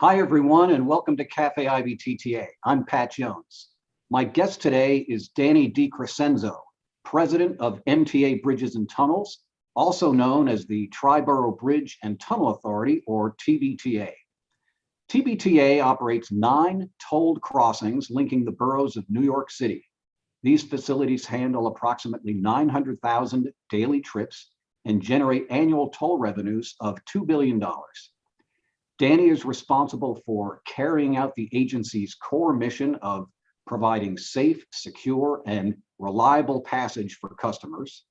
Hi, everyone, and welcome to Café IBTTA. I'm Pat Jones. My guest today is Danny DeCrescenzo, president of MTA Bridges and Tunnels, also known as the Tri-Borough Bridge and Tunnel Authority, or TBTA. TBTA operates 9 tolled crossings linking the boroughs of New York City. These facilities handle approximately 900,000 daily trips and generate annual toll revenues of $2 billion. Danny is responsible for carrying out the agency's core mission of providing safe, secure, and reliable passage for customers,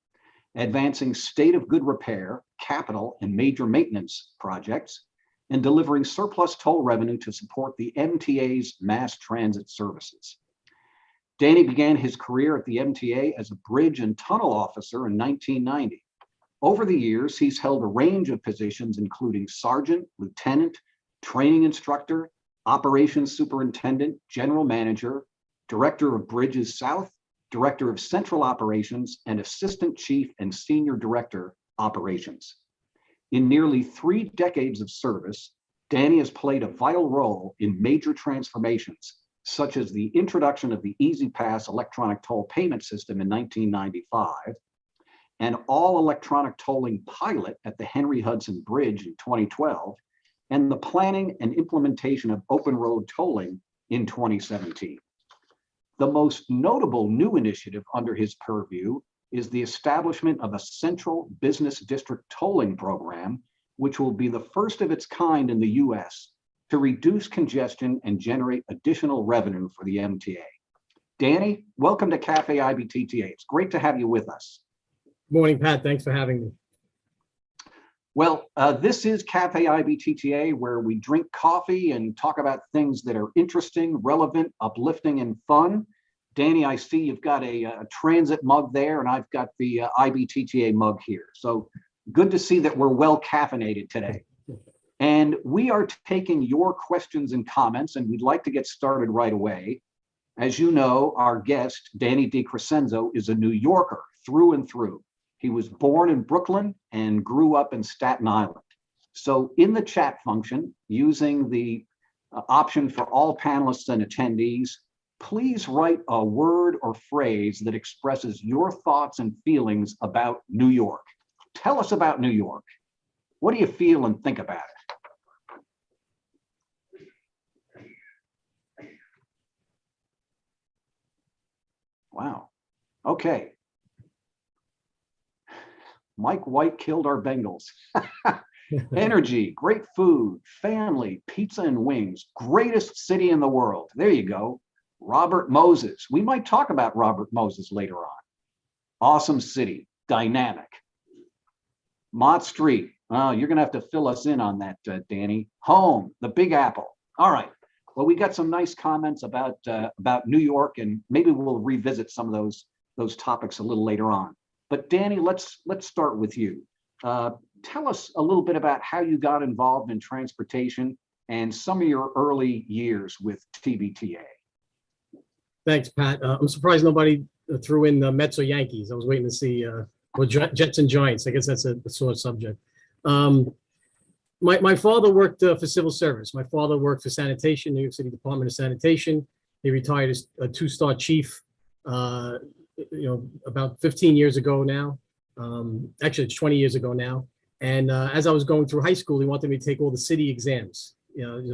advancing state of good repair, capital, and major maintenance projects, and delivering surplus toll revenue to support the MTA's mass transit services. Danny began his career at the MTA as a bridge and tunnel officer in 1990. Over the years, he's held a range of positions, including sergeant, lieutenant, training instructor, operations superintendent, general manager, director of Bridges South, director of central operations, and assistant chief and senior director operations. In nearly 3 decades of service, Danny has played a vital role in major transformations, such as the introduction of the E-ZPass electronic toll payment system in 1995, an all-electronic tolling pilot at the Henry Hudson Bridge in 2012, and the planning and implementation of open road tolling in 2017. The most notable new initiative under his purview is the establishment of a central business district tolling program, which will be the first of its kind in the US to reduce congestion and generate additional revenue for the MTA. Danny, welcome to Café IBTTA. It's great to have you with us. Morning, Pat. Thanks for having me. Well, this is Café IBTTA, where we drink coffee and talk about things that are interesting, relevant, uplifting, and fun. Danny, I see you've got a transit mug there, and I've got the IBTTA mug here. So good to see that we're well caffeinated today. And we are taking your questions and comments, and we'd like to get started right away. As you know, our guest, Danny DeCrescenzo, is a New Yorker through and through. He was born in Brooklyn and grew up in Staten Island. So in the chat function, using the option for all panelists and attendees, please write a word or phrase that expresses your thoughts and feelings about New York. Tell us about New York. What do you feel and think about it? Wow. Okay. Mike White killed our Bengals. Energy, great food, family, pizza and wings, greatest city in the world. There you go. Robert Moses. We might talk about Robert Moses later on. Awesome city, dynamic. Mott Street. You're going to have to fill us in on that, Danny. Home, the Big Apple. All right. Well, we got some nice comments about New York, and maybe we'll revisit some of those topics a little later on. But Danny, let's start with you. Tell us a little bit about how you got involved in transportation and some of your early years with TBTA. Thanks, Pat. I'm surprised nobody threw in the Mets or Yankees. I was waiting to see Jets and Giants. I guess that's a sore subject. My father worked for civil service. My father worked for sanitation, New York City Department of Sanitation. He retired as a 2-star chief. About 15 years ago now. Actually, it's 20 years ago now. And as I was going through high school, he wanted me to take all the city exams.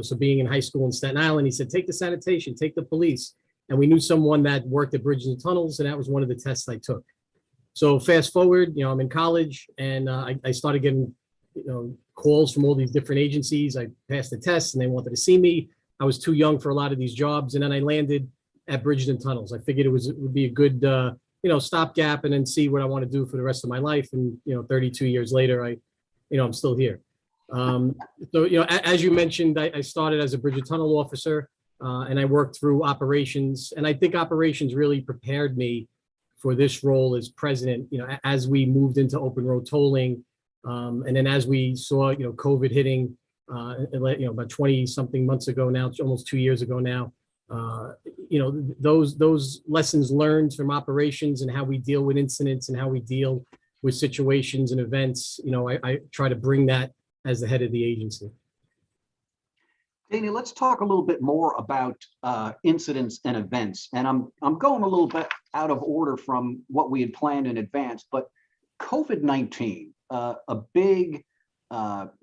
So being in high school in Staten Island, he said, take the sanitation, take the police. And we knew someone that worked at Bridges and Tunnels, and that was one of the tests I took. So fast forward, I'm in college, and I started getting, calls from all these different agencies. I passed the test, and they wanted to see me. I was too young for a lot of these jobs, and then I landed at Bridges and Tunnels. I figured it would be a good, stopgap, and then see what I want to do for the rest of my life. And 32 years later, I'm still here. As you mentioned, I started as a bridge and tunnel officer, and I worked through operations. And I think operations really prepared me for this role as president. As we moved into open road tolling, and then as we saw, COVID hitting, about 20 something months ago now, it's almost 2 years ago now. Those lessons learned from operations and how we deal with incidents and how we deal with situations and events, I try to bring that as the head of the agency. Danny, let's talk a little bit more about incidents and events. And I'm going a little bit out of order from what we had planned in advance, but COVID-19, a big,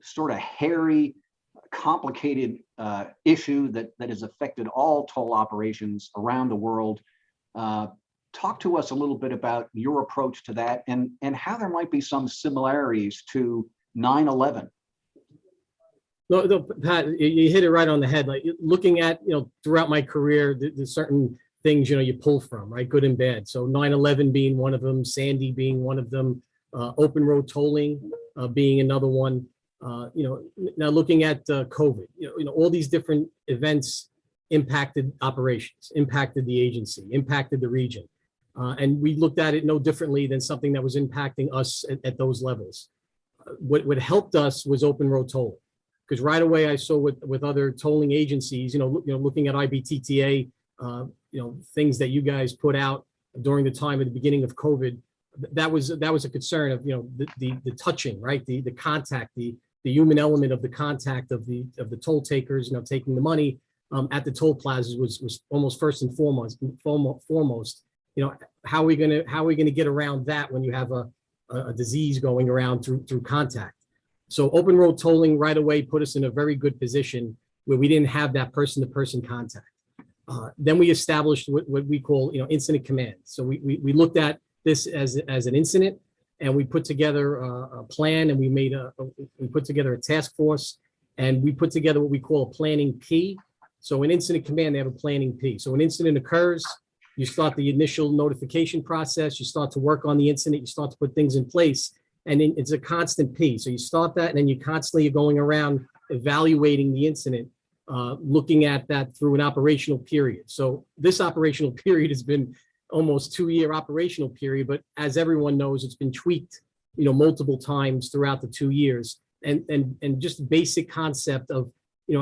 sort of hairy, complicated issue that has affected all toll operations around the world. Talk to us a little bit about your approach to that and how there might be some similarities to 9/11. No, Pat, you hit it right on the head. Like looking at, throughout my career, there's certain things, you pull from, right? Good and bad. So 9/11 being one of them, Sandy being one of them, open road tolling being another one. Now looking at COVID, all these different events impacted operations, impacted the agency, impacted the region. And we looked at it no differently than something that was impacting us at those levels. What helped us was open road tolling. Because right away I saw with other tolling agencies, looking at IBTTA, things that you guys put out during the time at the beginning of COVID, that was a concern of the touching, right, the contact, the human element of the contact of the toll takers, taking the money at the toll plazas was almost first and foremost. How are we gonna get around that when you have a disease going around through contact? So open road tolling right away put us in a very good position where we didn't have that person-to-person contact. Then we established what we call, incident command. So we looked at this as an incident, and we put together a plan, and we put together a task force, and we put together what we call a planning P. So in incident command, they have a planning P. So an incident occurs, you start the initial notification process, you start to work on the incident, you start to put things in place. And then it's a constant P. So you start that, and then you constantly are going around evaluating the incident, looking at that through an operational period. So this operational period has been almost 2-year operational period, but as everyone knows, it's been tweaked, multiple times throughout the 2 years. And just basic concept of,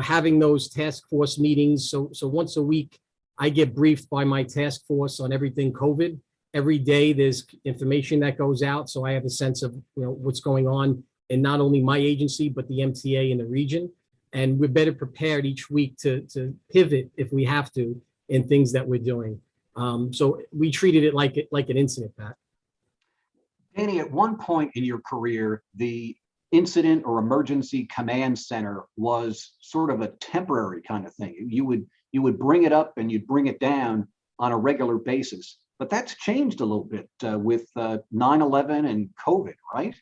having those task force meetings. So once a week, I get briefed by my task force on everything COVID. Every day there's information that goes out. So I have a sense of, what's going on in not only my agency, but the MTA in the region. And we're better prepared each week to pivot if we have to in things that we're doing. So we treated it like an incident, Pat. Danny, at one point in your career, the incident or emergency command center was sort of a temporary kind of thing. You would bring it up and you'd bring it down on a regular basis. But that's changed a little bit with 9/11 and COVID, right?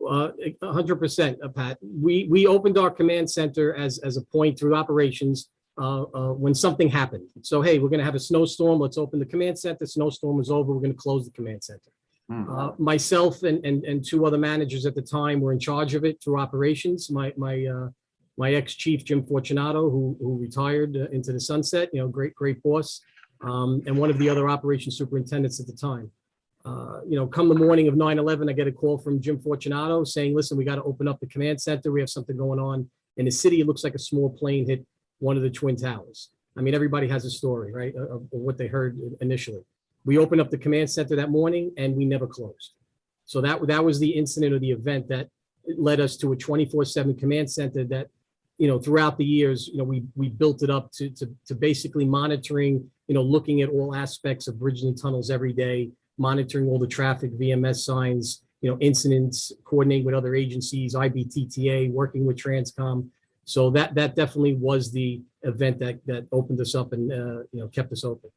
100%, Pat. We opened our command center as a point through operations when something happened. So, hey, we're going to have a snowstorm. Let's open the command center. Snowstorm is over. We're going to close the command center. Myself and 2 other managers at the time were in charge of it through operations. My ex-chief, Jim Fortunato, who retired into the sunset, great boss. And one of the other operations superintendents at the time. Come the morning of 9/11, I get a call from Jim Fortunato saying, listen, we got to open up the command center. We have something going on in the city. It looks like a small plane hit one of the Twin Towers. I mean, everybody has a story, right, of what they heard initially. We opened up the command center that morning and we never closed. So that was the incident or the event that led us to a 24/7 command center that, throughout the years, we built it up to basically monitoring, looking at all aspects of bridges and tunnels every day, monitoring all the traffic, VMS signs, incidents, coordinating with other agencies, IBTTA, working with Transcom. So that definitely was the event that opened us up and, kept us open.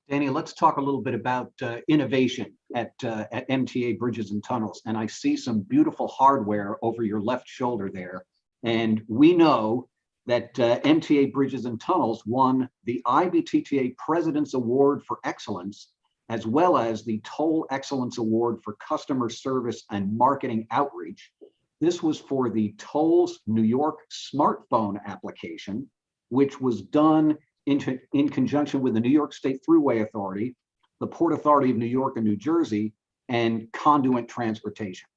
Danny, let's talk a little bit about innovation at MTA Bridges and Tunnels. And I see some beautiful hardware over your left shoulder there. And we know that MTA Bridges and Tunnels won the IBTTA President's Award for Excellence, as well as the Toll Excellence Award for Customer Service and Marketing Outreach. This was for the Tolls New York smartphone application, which was done in conjunction with the New York State Thruway Authority, the Port Authority of New York and New Jersey, and Conduit Transportation.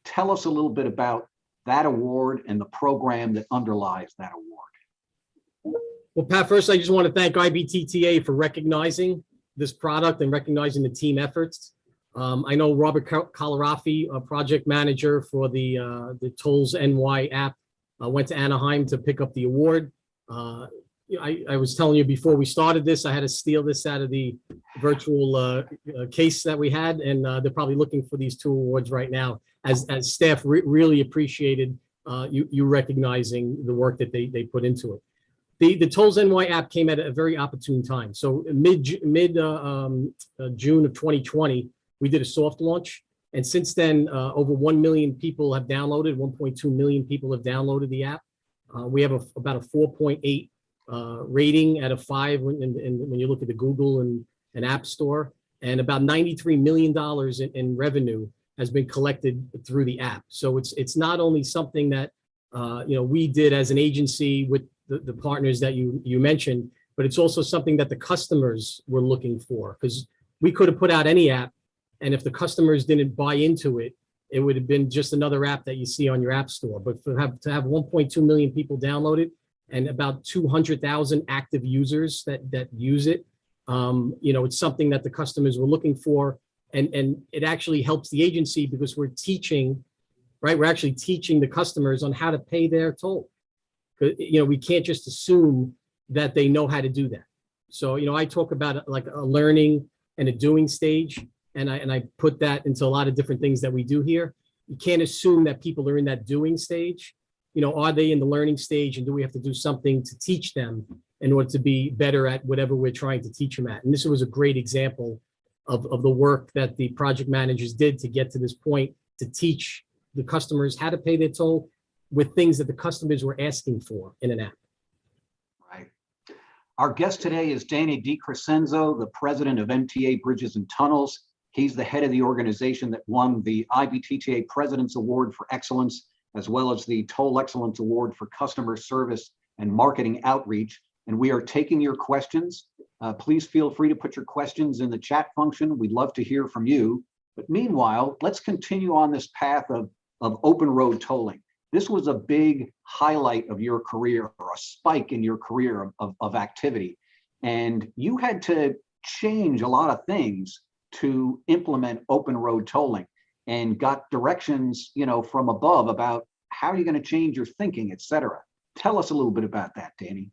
Tell us a little bit about that award and the program that underlies that award. Well, Pat, first, I just want to thank IBTTA for recognizing this product and recognizing the team efforts. I know Robert Colarafi, a project manager for the Tolls NY app, Went to Anaheim to pick up the award. I was telling you before we started this, I had to steal this out of the virtual case that we had, and they're probably looking for these two awards right now. As staff really appreciated you recognizing the work that they put into it. The Tolls NY app came at a very opportune time. So mid June of 2020, we did a soft launch. And since then, over 1 million people have downloaded, 1.2 million people have downloaded the app. We have about a 4.8 rating out of 5 when you look at the Google and App Store. And about $93 million in revenue has been collected through the app. So it's not only something that we did as an agency with the partners that you mentioned, but it's also something that the customers were looking for, because we could have put out any app, and if the customers didn't buy into it, it would have been just another app that you see on your app store. But to have 1.2 million people download it and about 200,000 active users that use it, it's something that the customers were looking for, and it actually helps the agency because we're teaching, right? We're actually teaching the customers on how to pay their toll. We can't just assume that they know how to do that. So, I talk about like a learning and a doing stage, and I put that into a lot of different things that we do here. You can't assume that people are in that doing stage. Are they in the learning stage, and do we have to do something to teach them in order to be better at whatever we're trying to teach them at? And this was a great example of the work that the project managers did to get to this point, to teach the customers how to pay their toll with things that the customers were asking for in an app. Right. Our guest today is Danny DeCrescenzo, the president of MTA Bridges and Tunnels. He's the head of the organization that won the IBTTA President's Award for Excellence, as well as the Toll Excellence Award for Customer Service and Marketing Outreach. And we are taking your questions. Please feel free to put your questions in the chat function. We'd love to hear from you. But meanwhile, let's continue on this path of open road tolling. This was a big highlight of your career, or a spike in your career of activity. And you had to change a lot of things to implement open road tolling, and got directions, from above about how you're going to change your thinking, et cetera. Tell us a little bit about that, Danny.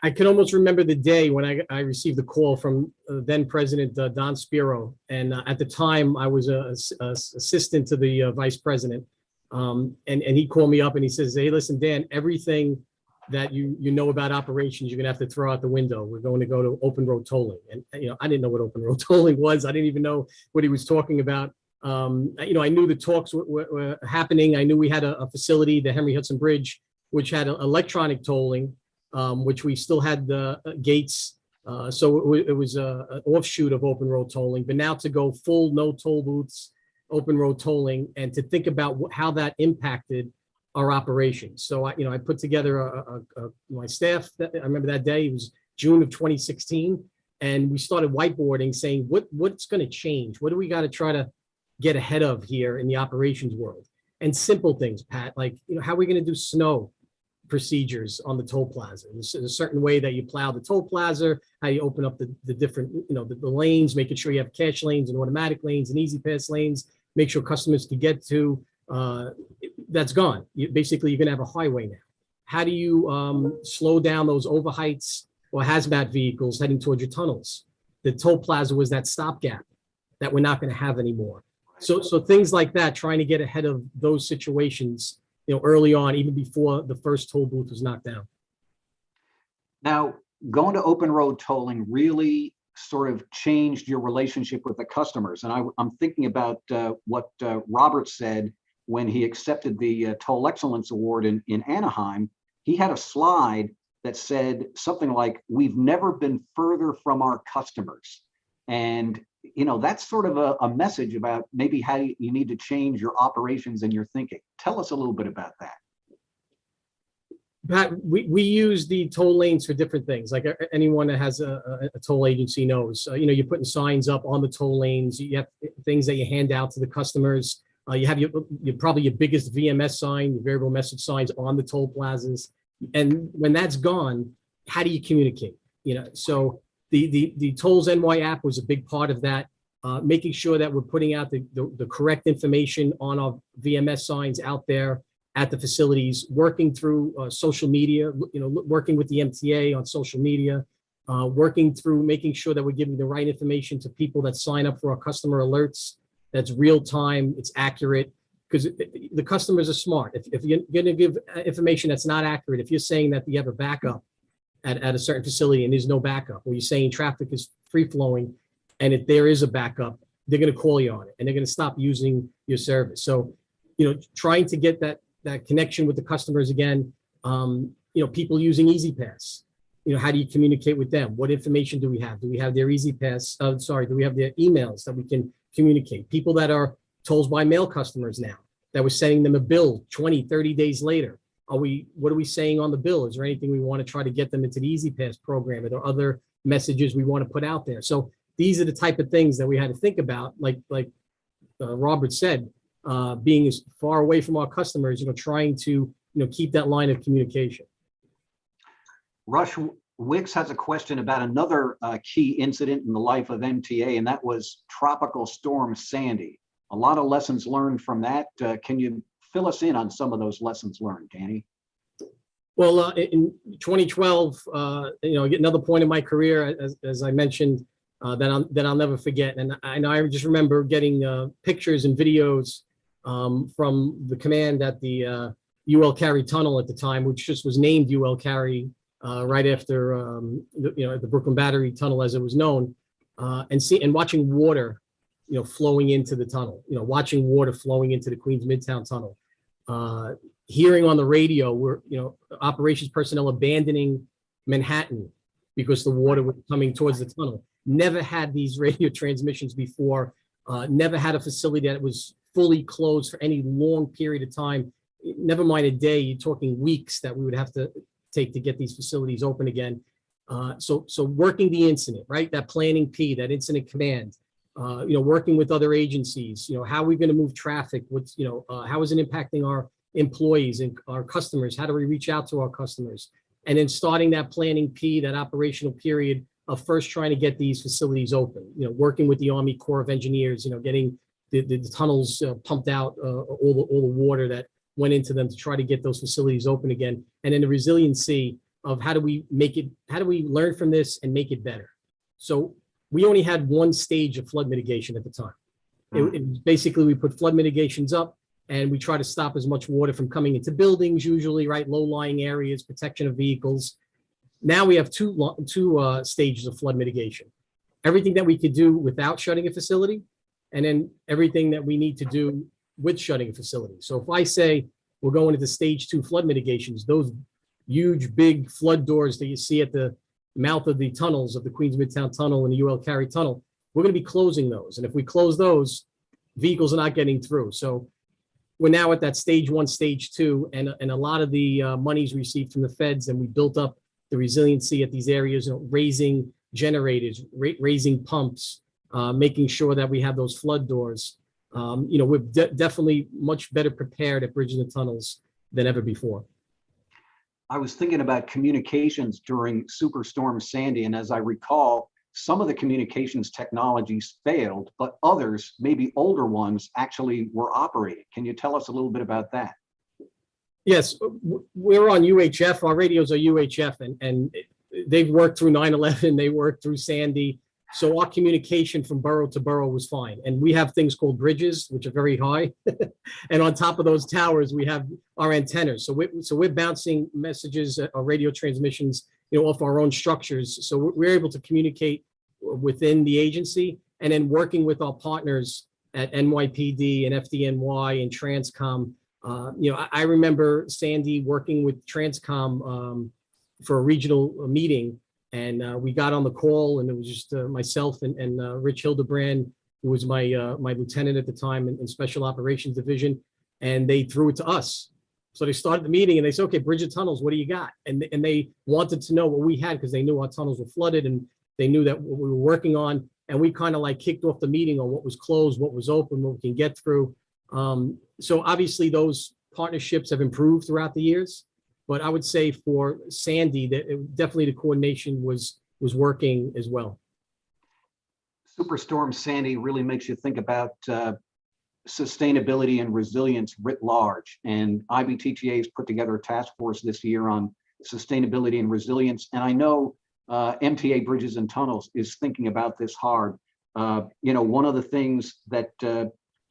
I can almost remember the day when I received a call from then President Don Spiro. And at the time, I was an assistant to the vice president. And he called me up and he says, "Hey, listen, Dan, everything that you know about operations, you're gonna have to throw out the window. We're going to go to open road tolling." And I didn't know what open road tolling was. I didn't even know what he was talking about. I knew the talks were happening. I knew we had a facility, the Henry Hudson Bridge, which had electronic tolling, which we still had the gates. So it was an offshoot of open road tolling. But now to go full no toll booths, open road tolling, and to think about how that impacted our operations. So I put together my staff. I remember that day. It was June of 2016, and we started whiteboarding, saying what's going to change. What do we got to try to get ahead of here in the operations world? And simple things, Pat, like how are we going to do snow procedures on the toll plaza? There's a certain way that you plow the toll plaza, how you open up the different the lanes, making sure you have cash lanes and automatic lanes and easy pass lanes, make sure customers can get to. That's gone. Basically, you're going to have a highway now. How do you slow down those overheights or hazmat vehicles heading towards your tunnels? The toll plaza was that stopgap that we're not going to have anymore. So things like that, trying to get ahead of those situations, early on, even before the first toll booth was knocked down. Now, going to open road tolling really sort of changed your relationship with the customers. And I'm thinking about what Robert said when he accepted the Toll Excellence Award in Anaheim. He had a slide that said something like, "We've never been further from our customers." And that's sort of a message about maybe how you need to change your operations and your thinking. Tell us a little bit about that. Pat, we use the toll lanes for different things. Like anyone that has a toll agency knows, you're putting signs up on the toll lanes. You have things that you hand out to the customers. You have your probably your biggest VMS sign, your variable message signs on the toll plazas. And when that's gone, how do you communicate? So the Tolls NY app was a big part of that, making sure that we're putting out the correct information on our VMS signs out there. at the facilities, working through social media, working with the MTA on social media, working through making sure that we're giving the right information to people that sign up for our customer alerts. That's real time, it's accurate, because the customers are smart. If you're going to give information that's not accurate, if you're saying that you have a backup at a certain facility and there's no backup, or you're saying traffic is free flowing, and if there is a backup, they're going to call you on it and they're going to stop using your service. So, trying to get that connection with the customers again. People using EasyPass. How do you communicate with them? What information do we have? Do we have their EasyPass? Do we have their emails that we can communicate? People that are tolls by mail customers now, that we're sending them a bill 20, 30 days later. What are we saying on the bill? Is there anything we want to try to get them into the EasyPass program? Are there other messages we want to put out there? So these are the type of things that we had to think about, like Robert said, being as far away from our customers, trying to, keep that line of communication. Rush Wicks has a question about another key incident in the life of MTA, and that was Tropical Storm Sandy. A lot of lessons learned from that. Can you fill us in on some of those lessons learned, Danny? Well, in 2012, another point in my career, as I mentioned, that I'll never forget. And I just remember getting pictures and videos from the command at the UL Cary Tunnel at the time, which just was named UL Cary right after the Brooklyn Battery Tunnel, as it was known, and watching water, flowing into the tunnel, watching water flowing into the Queens Midtown Tunnel. Hearing on the radio where, operations personnel abandoning Manhattan because the water was coming towards the tunnel. Never had these radio transmissions before, never had a facility that was fully closed for any long period of time. Never mind a day, you're talking weeks that we would have to take to get these facilities open again. So working the incident, right? That planning P, that incident command, working with other agencies, how are we going to move traffic? What's, how is it impacting our employees and our customers? How do we reach out to our customers? And then starting that planning P, that operational period of first trying to get these facilities open, working with the Army Corps of Engineers, getting the tunnels pumped out, all the water that went into them to try to get those facilities open again. And then the resiliency of how do we learn from this and make it better? So we only had one stage of flood mitigation at the time. It basically, we put flood mitigations up and we try to stop as much water from coming into buildings, usually, right? Low-lying areas, protection of vehicles. Now we have two stages of flood mitigation. Everything that we could do without shutting a facility, and then everything that we need to do with shutting a facility. So if I say we're going into stage 2 flood mitigations, those huge, big flood doors that you see at the mouth of the tunnels of the Queens Midtown Tunnel and the UL Cary Tunnel, we're going to be closing those. And if we close those, vehicles are not getting through. So we're now at that stage 1, stage 2, and a lot of the monies received from the feds, and we built up the resiliency at these areas, raising generators, raising pumps, making sure that we have those flood doors. We're definitely much better prepared at bridging the tunnels than ever before. I was thinking about communications during Superstorm Sandy, and as I recall, some of the communications technologies failed, but others, maybe older ones, actually were operating. Can you tell us a little bit about that? Yes, we're on UHF. Our radios are UHF, and they've worked through 9/11. They worked through Sandy. So our communication from borough to borough was fine. And we have things called bridges, which are very high. And on top of those towers, we have our antennas. So we're bouncing messages, radio transmissions, off our own structures. So we're able to communicate within the agency, and then working with our partners at NYPD and FDNY and Transcom. I remember Sandy working with Transcom for a regional meeting. And we got on the call, and it was just myself and Rich Hildebrand, who was my lieutenant at the time in Special Operations Division, and they threw it to us. So they started the meeting, and they said, "Okay, bridge of tunnels, what do you got?" And they wanted to know what we had, because they knew our tunnels were flooded, and they knew that what we were working on. And we kind of like kicked off the meeting on what was closed, what was open, what we can get through. So obviously those partnerships have improved throughout the years. But I would say for Sandy, that definitely the coordination was working as well. Superstorm Sandy really makes you think about sustainability and resilience writ large. And IBTTA has put together a task force this year on sustainability and resilience. And I know MTA Bridges and Tunnels is thinking about this hard. One of the things that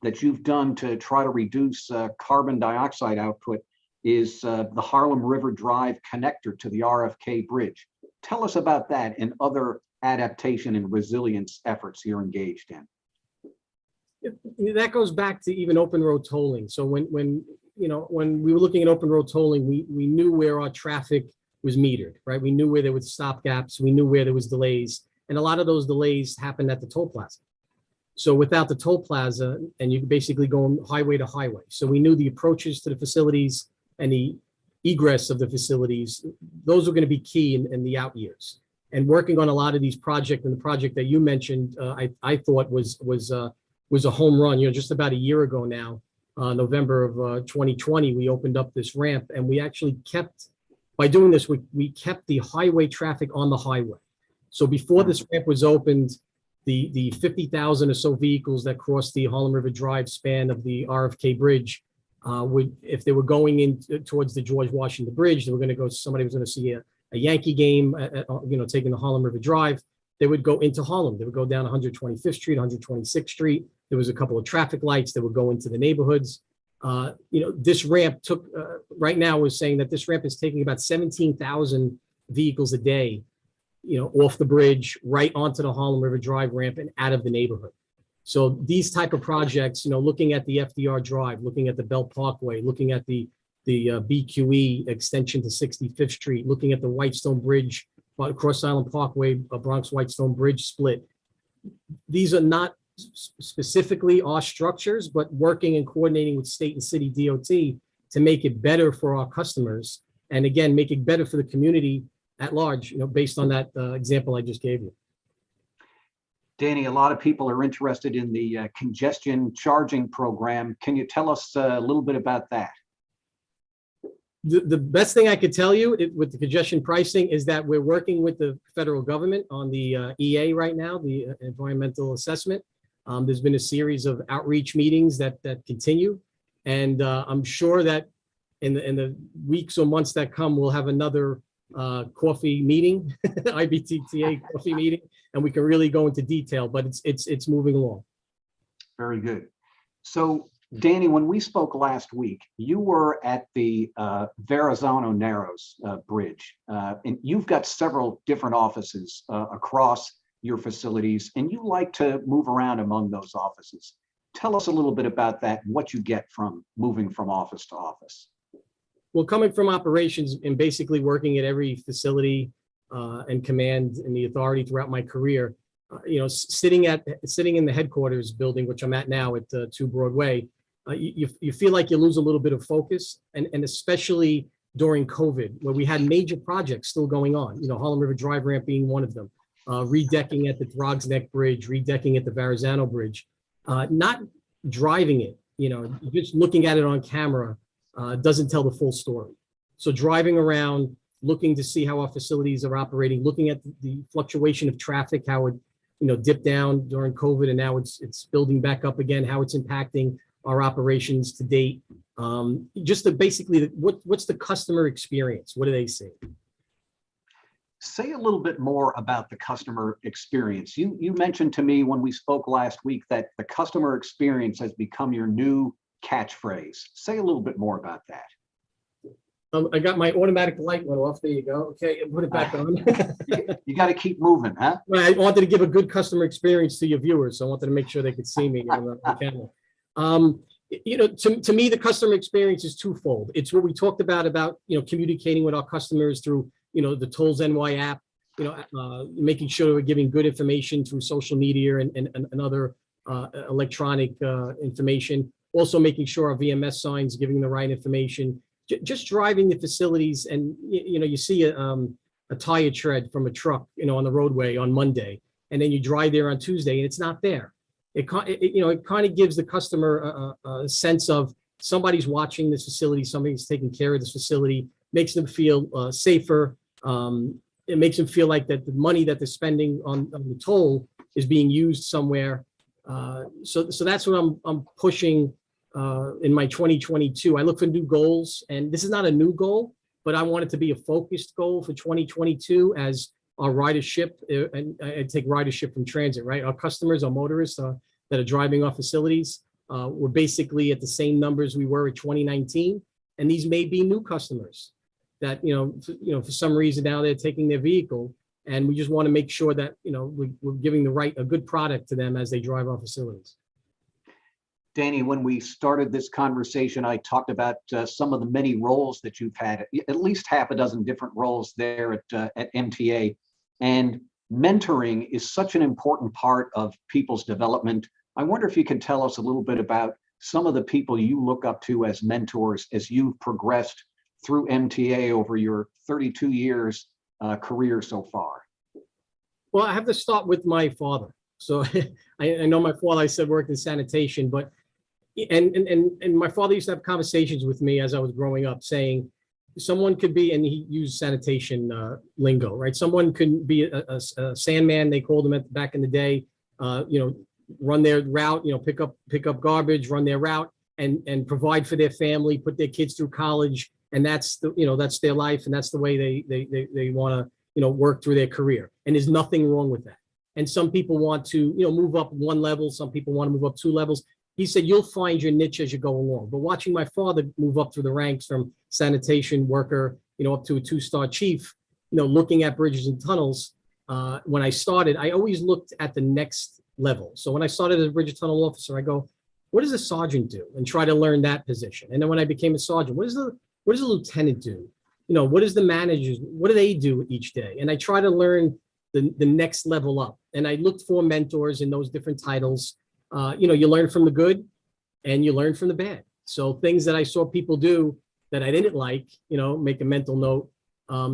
that you've done to try to reduce carbon dioxide output is the Harlem River Drive connector to the RFK Bridge. Tell us about that and other adaptation and resilience efforts you're engaged in. That goes back to even open road tolling. So when we were looking at open road tolling, we knew where our traffic was metered, right? We knew where there was stop gaps. We knew where there was delays. And a lot of those delays happened at the toll plaza. So without the toll plaza, and you basically go highway to highway. So we knew the approaches to the facilities and the egress of the facilities, those were going to be key in the out years. And working on a lot of these projects, and the project that you mentioned, I thought was a home run. Just about a year ago now, November of 2020, we opened up this ramp, and we actually kept, by doing this, we kept the highway traffic on the highway. So before this ramp was opened, the 50,000 or so vehicles that crossed the Harlem River Drive span of the RFK Bridge would, if they were going in towards the George Washington Bridge, they were going to go, somebody was going to see a Yankee game, taking the Harlem River Drive, they would go into Harlem. They would go down 125th Street, 126th Street. There was a couple of traffic lights that would go into the neighborhoods. This ramp took, right now we're saying that this ramp is taking about 17,000 vehicles a day, off the bridge, right onto the Harlem River Drive ramp and out of the neighborhood. So these type of projects, looking at the FDR Drive, looking at the Belt Parkway, looking at the BQE extension to 65th Street, looking at the Whitestone Bridge, Cross Island Parkway, Bronx Whitestone Bridge split. These are not specifically our structures, but working and coordinating with state and city DOT to make it better for our customers. And again, make it better for the community at large, based on that example I just gave you. Danny, a lot of people are interested in the congestion charging program. Can you tell us a little bit about that? The best thing I could tell you with the congestion pricing is that we're working with the federal government on the EA right now, the environmental assessment. There's been a series of outreach meetings that continue. And I'm sure that in the weeks or months that come, we'll have another coffee meeting, IBTTA coffee meeting, and we can really go into detail, but it's moving along. Very good. So Danny, when we spoke last week, you were at the Verrazano Narrows Bridge, and you've got several different offices across your facilities, and you like to move around among those offices. Tell us a little bit about that and what you get from moving from office to office. Well, coming from operations and basically working at every facility and command in the authority throughout my career, sitting in the headquarters building, which I'm at now at 2 Broadway, you feel like you lose a little bit of focus, and especially during COVID, where we had major projects still going on, Harlem River Drive ramp being one of them, redecking at the Throgs Neck Bridge, redecking at the Verrazano Bridge, not driving it, just looking at it on camera doesn't tell the full story. So driving around, looking to see how our facilities are operating, looking at the fluctuation of traffic, how it, dipped down during COVID, and now it's building back up again, how it's impacting our operations to date. Just to basically, what's the customer experience? What do they see? Say a little bit more about the customer experience. You mentioned to me when we spoke last week that the customer experience has become your new catchphrase. Say a little bit more about that. I got my automatic light went off. There you go. Okay, put it back on. You got to keep moving, huh? Well, I wanted to give a good customer experience to your viewers, so I wanted to make sure they could see me on the camera. To me, the customer experience is twofold. It's what we talked about communicating with our customers through the Tolls NY app, making sure we're giving good information through social media and other electronic information. Also making sure our VMS signs giving the right information. Just driving the facilities, and you see a tire tread from a truck on the roadway on Monday, and then you drive there on Tuesday and it's not there. It kind of gives the customer a sense of somebody's watching this facility, somebody's taking care of this facility, makes them feel safer. It makes them feel like that the money that they're spending on the toll is being used somewhere So that's what I'm pushing in my 2022. I look for new goals, and this is not a new goal, but I want it to be a focused goal for 2022 as our ridership, and I take ridership from transit, right? Our customers, our motorists that are driving our facilities, we're basically at the same numbers we were in 2019, and these may be new customers that for some reason now they're taking their vehicle, and we just want to make sure that we're giving a good product to them as they drive our facilities. Danny, when we started this conversation, I talked about some of the many roles that you've had, at least half a dozen different roles there at MTA. And mentoring is such an important part of people's development. I wonder if you could tell us a little bit about some of the people you look up to as mentors as you've progressed through MTA over your 32 years career so far. Well, I have to start with my father. So I know my father, I said, worked in sanitation, but and my father used to have conversations with me as I was growing up, saying someone could be, and he used sanitation lingo, right? Someone could be a sandman, they called them back in the day, run their route, pick up garbage, run their route, and provide for their family, put their kids through college, and that's that's their life, and that's the way they want to work through their career, and there's nothing wrong with that. And some people want to move up one level, some people want to move up two levels. He said, you'll find your niche as you go along. But watching my father move up through the ranks from sanitation worker, up to a two-star chief, looking at bridges and tunnels, when I started, I always looked at the next level. So when I started as a bridge and tunnel officer, I go, what does a sergeant do? And try to learn that position. And then when I became a sergeant, what does a lieutenant do? What does the managers, what do they do each day? And I try to learn the next level up. And I looked for mentors in those different titles. You learn from the good and you learn from the bad. So things that I saw people do that I didn't like, make a mental note.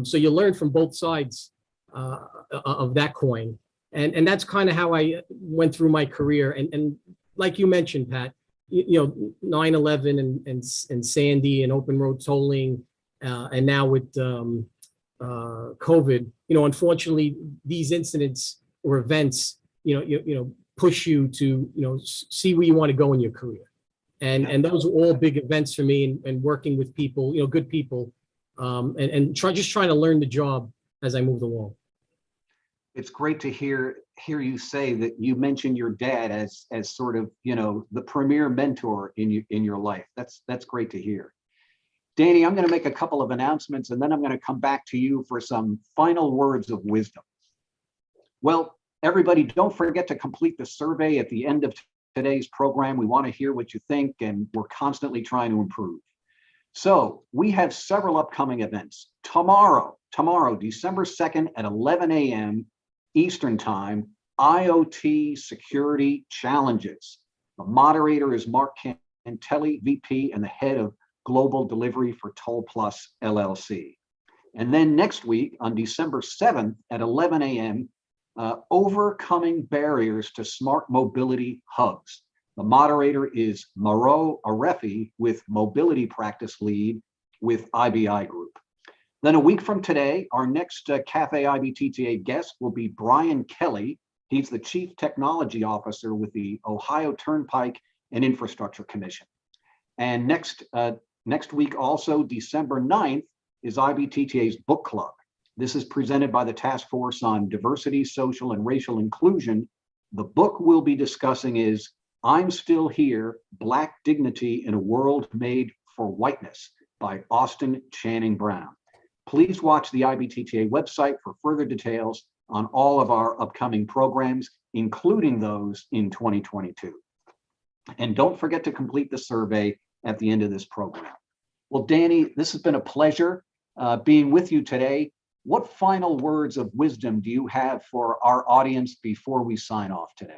So you learn from both sides of that coin. And that's kind of how I went through my career. And like you mentioned, Pat, 9/11 and Sandy and open road tolling, and now with COVID, unfortunately, these incidents or events, push you to, see where you want to go in your career. And those are all big events for me, and working with people, good people, and just trying to learn the job as I moved along. It's great to hear you say that you mentioned your dad as sort of, the premier mentor in your life. That's great to hear. Danny, I'm going to make a couple of announcements, and then I'm going to come back to you for some final words of wisdom. Well, everybody, don't forget to complete the survey at the end of today's program. We want to hear what you think, and we're constantly trying to improve. So we have several upcoming events. Tomorrow, December 2nd at 11 a.m. Eastern Time, IoT Security Challenges. The moderator is Mark Cantelli, VP and the head of Global Delivery for Toll Plus LLC. And then next week on December 7th at 11 a.m., Overcoming Barriers to Smart Mobility Hubs. The moderator is Maro Arefi, with Mobility Practice Lead with IBI Group. Then a week from today, our next Café IBTTA guest will be Brian Kelly. He's the Chief Technology Officer with the Ohio Turnpike and Infrastructure Commission. And next week also, December 9th, is IBTTA's Book Club. This is presented by the Task Force on Diversity, Social, and Racial Inclusion. The book we'll be discussing is I'm Still Here, Black Dignity in a World Made for Whiteness by Austin Channing Brown. Please watch the IBTTA website for further details on all of our upcoming programs, including those in 2022. And don't forget to complete the survey at the end of this program. Well, Danny, this has been a pleasure being with you today. What final words of wisdom do you have for our audience before we sign off today?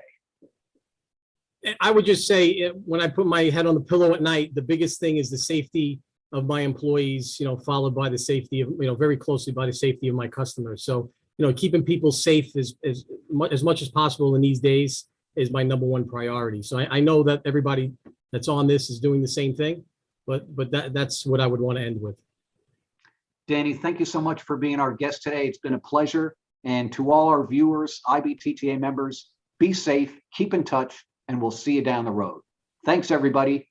I would just say, when I put my head on the pillow at night, the biggest thing is the safety of my employees, followed by the safety of, very closely by the safety of my customers. So, keeping people safe as much as possible in these days is my number one priority. So I know that everybody that's on this is doing the same thing, but that's what I would want to end with. Danny, thank you so much for being our guest today. It's been a pleasure. And to all our viewers, IBTTA members, be safe, keep in touch, and we'll see you down the road. Thanks, everybody.